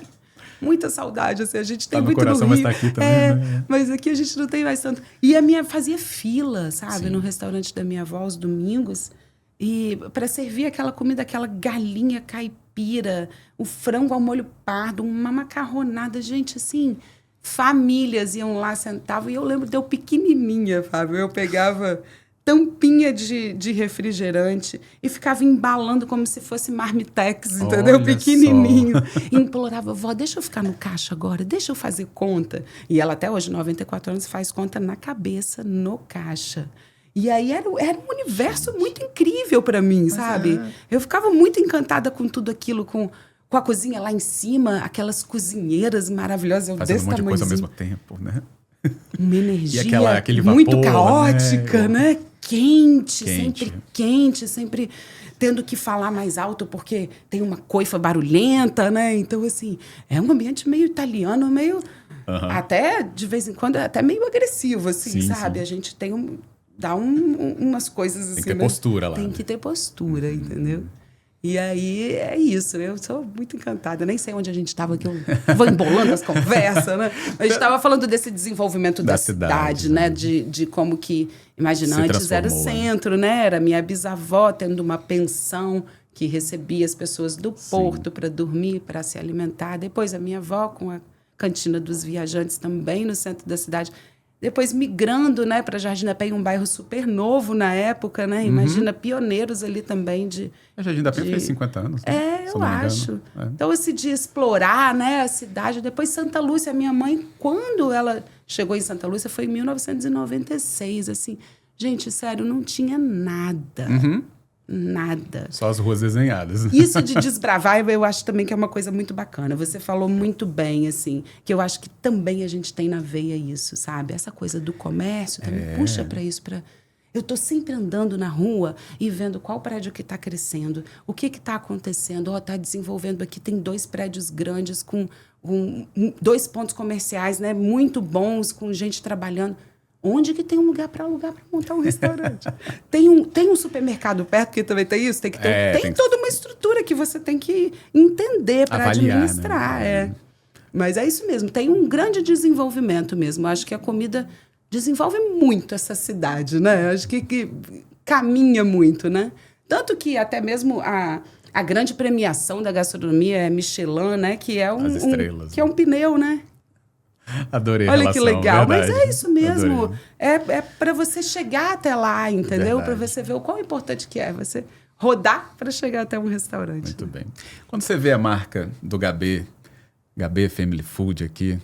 Muita saudade, assim, a gente tem muito coração, no Rio. mas tá aqui também, né? Mas aqui a gente não tem mais tanto. E a minha fazia fila, sabe, no restaurante da minha avó, aos domingos, e para servir aquela comida, aquela galinha caipira, o frango ao molho pardo, uma macarronada, gente, assim, famílias iam lá, sentavam, e eu lembro de eu pequenininha, Fábio, eu pegava tampinha de refrigerante e ficava embalando como se fosse marmitex, entendeu? Olha pequenininho. E implorava, vó, deixa eu ficar no caixa agora, deixa eu fazer conta. E ela até hoje, 94 anos, faz conta na cabeça, no caixa. E aí era um universo muito incrível para mim, sabe? Eu ficava muito encantada com tudo aquilo, com a cozinha lá em cima, aquelas cozinheiras maravilhosas. Fazendo um monte de coisa ao mesmo tempo, né? Uma energia e aquele vapor, muito caótica, né? Quente, sempre quente, sempre tendo que falar mais alto porque tem uma coifa barulhenta, né? Então, assim, é um ambiente meio italiano, meio... Até, de vez em quando, até meio agressivo, assim, sabe? A gente tem dá umas coisas assim... Tem que ter postura lá. Tem que ter postura, entendeu? E aí é isso, eu sou muito encantada. Eu nem sei onde a gente estava, que eu vou embolando as conversas, né? A gente estava falando desse desenvolvimento da cidade, né? De como que, imagina, antes era o centro, né? Era minha bisavó tendo uma pensão que recebia as pessoas do porto para dormir, para se alimentar. Depois a minha avó com a cantina dos viajantes também no centro da cidade. Depois migrando, né, para Jardim da Penha, um bairro super novo na época, né? Imagina, pioneiros ali também de... A Jardim da Penha fez 50 anos, né? Eu acho. Então, esse de explorar, né, a cidade. Depois, Santa Lúcia, minha mãe, quando ela chegou em Santa Lúcia, foi em 1996, assim. Gente, sério, não tinha nada. Nada. Só as ruas desenhadas. Isso de desbravar, eu acho também que é uma coisa muito bacana. Você falou muito bem, assim, que eu acho que também a gente tem na veia isso, sabe? Essa coisa do comércio também puxa para isso. Eu tô sempre andando na rua e vendo qual prédio que está crescendo, o que está acontecendo. Está desenvolvendo aqui, tem 2 prédios grandes com 2 pontos comerciais, né, muito bons, com gente trabalhando. Onde que tem um lugar para alugar para montar um restaurante? Tem um supermercado perto, que também tem isso? Tem que ter, tem toda uma estrutura que você tem que entender para administrar. Né? Mas é isso mesmo, tem um grande desenvolvimento mesmo. Acho que a comida desenvolve muito essa cidade, né? Acho que caminha muito, né? Tanto que até mesmo a grande premiação da gastronomia é Michelin, né? Que é que é um pneu, né? Adorei a Olha relação, que legal, verdade. mas é isso mesmo. Adorei. É para você chegar até lá, entendeu? Para você ver o quão importante que é você rodar para chegar até um restaurante. Muito bem. Quando você vê a marca do Gabê Family Food aqui,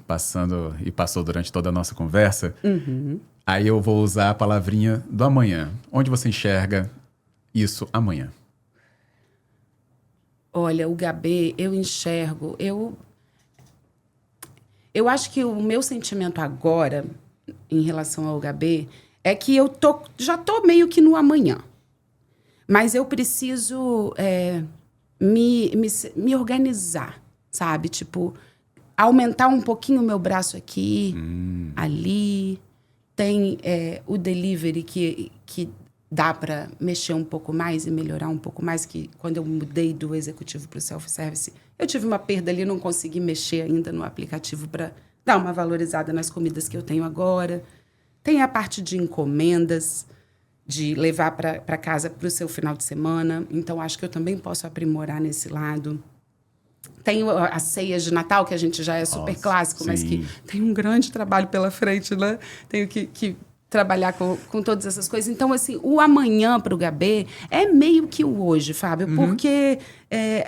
passou durante toda a nossa conversa, aí eu vou usar a palavrinha do amanhã. Onde você enxerga isso amanhã? Olha, o Gabê, eu enxergo... Eu acho que o meu sentimento agora, em relação ao Gabê, é que eu já tô meio que no amanhã. Mas eu preciso me organizar, sabe? Tipo, aumentar um pouquinho o meu braço aqui, ali. Tem o delivery que dá para mexer um pouco mais e melhorar um pouco mais, que quando eu mudei do executivo para o self-service, eu tive uma perda ali, não consegui mexer ainda no aplicativo para dar uma valorizada nas comidas que eu tenho agora. Tem a parte de encomendas, de levar para casa para o seu final de semana. Então, acho que eu também posso aprimorar nesse lado. Tem as ceias de Natal, que a gente já é super clássico, mas que tem um grande trabalho pela frente, né? Tenho que trabalhar com todas essas coisas. Então, assim, o amanhã para o Gabê é meio que o hoje, Fábio, porque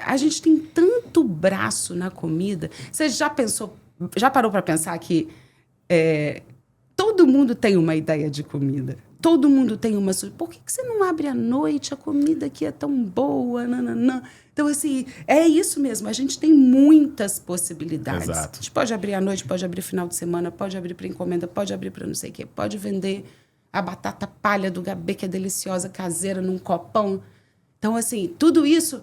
a gente tem tanto braço na comida. Você já parou para pensar que todo mundo tem uma ideia de comida? Todo mundo tem uma... Por que você não abre à noite? A comida aqui é tão boa, nananã. Então, assim, é isso mesmo. A gente tem muitas possibilidades. Exato. A gente pode abrir à noite, pode abrir final de semana, pode abrir para encomenda, pode abrir para não sei o quê. Pode vender a batata palha do Gabê, que é deliciosa, caseira, num copão. Então, assim, tudo isso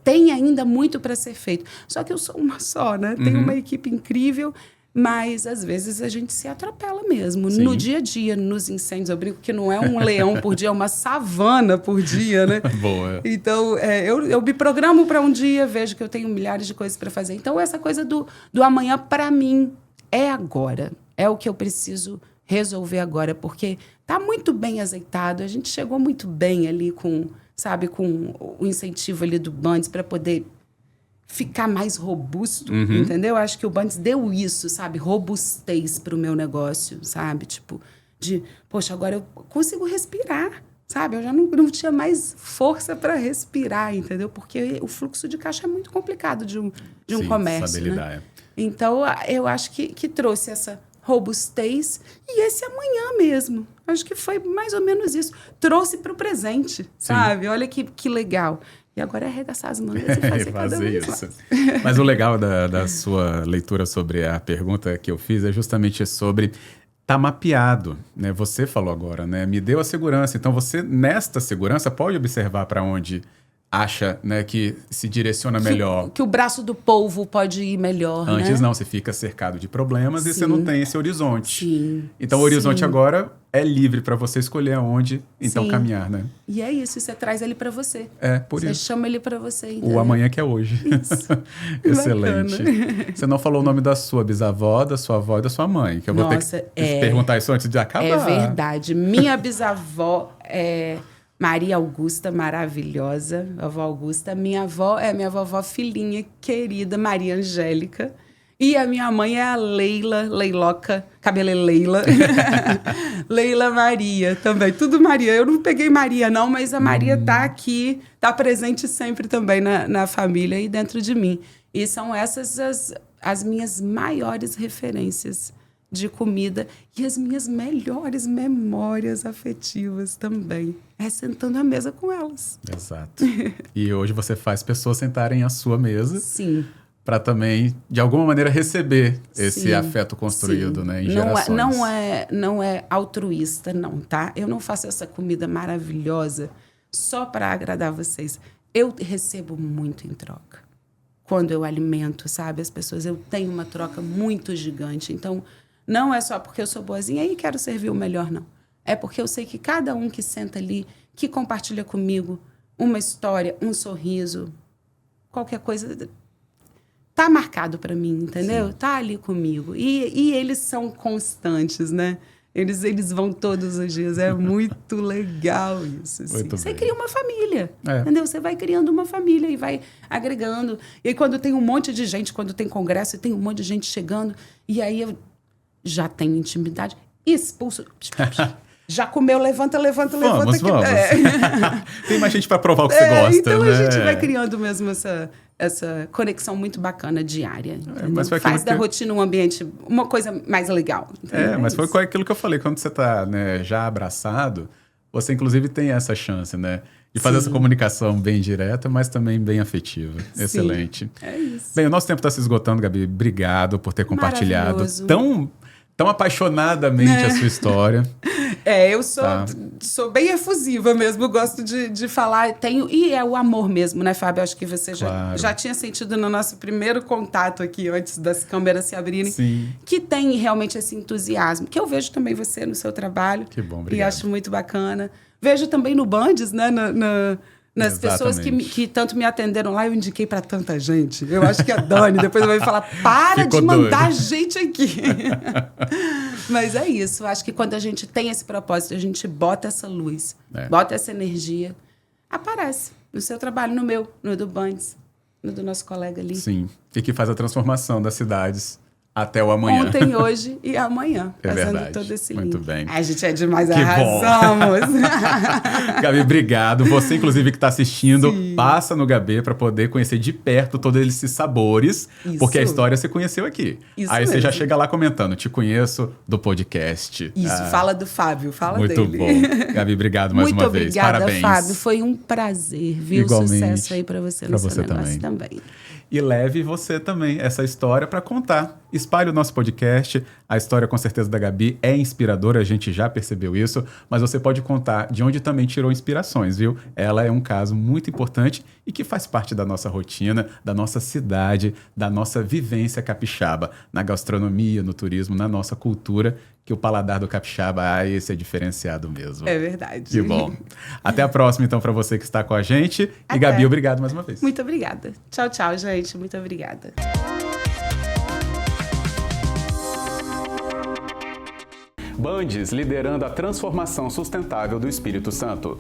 tem ainda muito para ser feito. Só que eu sou uma só, né? Tenho uma equipe incrível, mas, às vezes, a gente se atropela mesmo. Sim. No dia a dia, nos incêndios. Eu brinco que não é um leão por dia, é uma savana por dia, né? Boa. Então, eu me programo para um dia, vejo que eu tenho milhares de coisas para fazer. Então, essa coisa do amanhã, para mim, é agora. É o que eu preciso resolver agora, porque está muito bem azeitado. A gente chegou muito bem ali com o incentivo ali do Bundes para poder ficar mais robusto, entendeu? Acho que o Bundes deu isso, sabe? Robustez para o meu negócio, sabe? Tipo, poxa, agora eu consigo respirar, sabe? Eu já não tinha mais força para respirar, entendeu? Porque o fluxo de caixa é muito complicado de um comércio, saber lidar, né? Então, eu acho que trouxe essa robustez e esse amanhã mesmo. Acho que foi mais ou menos isso. Trouxe para o presente, sabe? Olha que legal. E agora é arregaçar as mangas e fazer cada vez isso. Mais. Mas o legal da sua leitura sobre a pergunta que eu fiz é justamente sobre tá mapeado, né? Você falou agora, né? Me deu a segurança. Então, você, nesta segurança, pode observar para onde acha, né, que se direciona melhor. Que o braço do polvo pode ir melhor, Antes né? não, você fica cercado de problemas e Sim. você não tem esse horizonte. Sim. Então o horizonte Sim. agora é livre para você escolher aonde então Sim. caminhar, né? E é isso, você traz ele para você. É, por Você isso. chama ele para você. O entendeu? amanhã que é hoje. Isso. Excelente. Bacana. Você não falou o nome da sua bisavó, da sua avó e da sua mãe, que eu vou ter Nossa, que perguntar isso antes de acabar. É verdade. Minha bisavó é Maria Augusta, maravilhosa, vovó Augusta. Minha avó é minha vovó filhinha querida, Maria Angélica. E a minha mãe é a Leila, Leiloca, Cabeleleila. Leila Maria também. Tudo Maria. Eu não peguei Maria, não, mas a Maria tá aqui, tá presente sempre também na família e dentro de mim. E são essas as minhas maiores referências de comida e as minhas melhores memórias afetivas também. É sentando à mesa com elas. Exato. E hoje você faz pessoas sentarem à sua mesa. Sim. Para também, de alguma maneira, receber esse Sim, afeto construído, sim. né, em gerações. Não é altruísta, não, tá? Eu não faço essa comida maravilhosa só para agradar vocês. Eu recebo muito em troca. Quando eu alimento, sabe, as pessoas, eu tenho uma troca muito gigante. Então, não é só porque eu sou boazinha e quero servir o melhor, não. É porque eu sei que cada um que senta ali, que compartilha comigo uma história, um sorriso, qualquer coisa, tá marcado para mim, entendeu? Sim. Tá ali comigo. E eles são constantes, né? Eles vão todos os dias. É muito legal isso. Assim. Você cria uma família, entendeu? Você vai criando uma família e vai agregando. E aí, quando tem um monte de gente, quando tem congresso, e tem um monte de gente chegando, e aí eu já tenho intimidade, expulso. Já comeu, levanta. Vamos. É. Tem mais gente para provar o que você gosta, então né? a gente vai criando mesmo essa conexão muito bacana diária. Mas faz da rotina um ambiente, uma coisa mais legal. Mas foi aquilo que eu falei. Quando você está, né, já abraçado, você inclusive tem essa chance, né? De fazer essa comunicação bem direta, mas também bem afetiva. Sim. Excelente. É isso. Bem, o nosso tempo está se esgotando, Gabi. Obrigado por ter compartilhado tão apaixonadamente a sua história. Eu sou bem efusiva mesmo, gosto de falar, e é o amor mesmo, né, Fábio? Acho que você já tinha sentido no nosso primeiro contato aqui, antes das câmeras se abrirem, Sim. que tem realmente esse entusiasmo, que eu vejo também você no seu trabalho. Que bom, obrigado. E acho muito bacana. Vejo também no Bandes, né, nas pessoas que tanto me atenderam lá, eu indiquei para tanta gente. Eu acho que a Dani depois vai falar, Ficou de mandar gente aqui. Mas é isso. Acho que quando a gente tem esse propósito, a gente bota essa luz, bota essa energia, aparece no seu trabalho, no meu, no do Bandes, no do nosso colega ali. Sim. E que faz a transformação das cidades até o amanhã. Ontem, hoje e amanhã. É fazendo verdade. Todo esse Muito link. bem. A gente é demais, que arrasamos. Gabi, obrigado. Você, inclusive, que está assistindo, passa no Gabê para poder conhecer de perto todos esses sabores, porque a história você conheceu aqui. Isso aí mesmo. Você já chega lá comentando, te conheço do podcast. Isso, fala do Fábio, fala muito dele. Muito bom. Gabi, obrigado mais uma vez. Obrigada, Parabéns. Fábio. Foi um prazer, viu? Igualmente. Sucesso aí para você no seu negócio também. E leve você também essa história para contar. Espalhe o nosso podcast. A história, com certeza, da Gabi é inspiradora, a gente já percebeu isso, mas você pode contar de onde também tirou inspirações, viu? Ela é um caso muito importante e que faz parte da nossa rotina, da nossa cidade, da nossa vivência capixaba, na gastronomia, no turismo, na nossa cultura, que o paladar do capixaba, esse é diferenciado mesmo. É verdade. Que bom. Até a próxima, então, para você que está com a gente. E Gabi, obrigado mais uma vez. Muito obrigada. Tchau, tchau, gente. Muito obrigada. Bandes, liderando a transformação sustentável do Espírito Santo.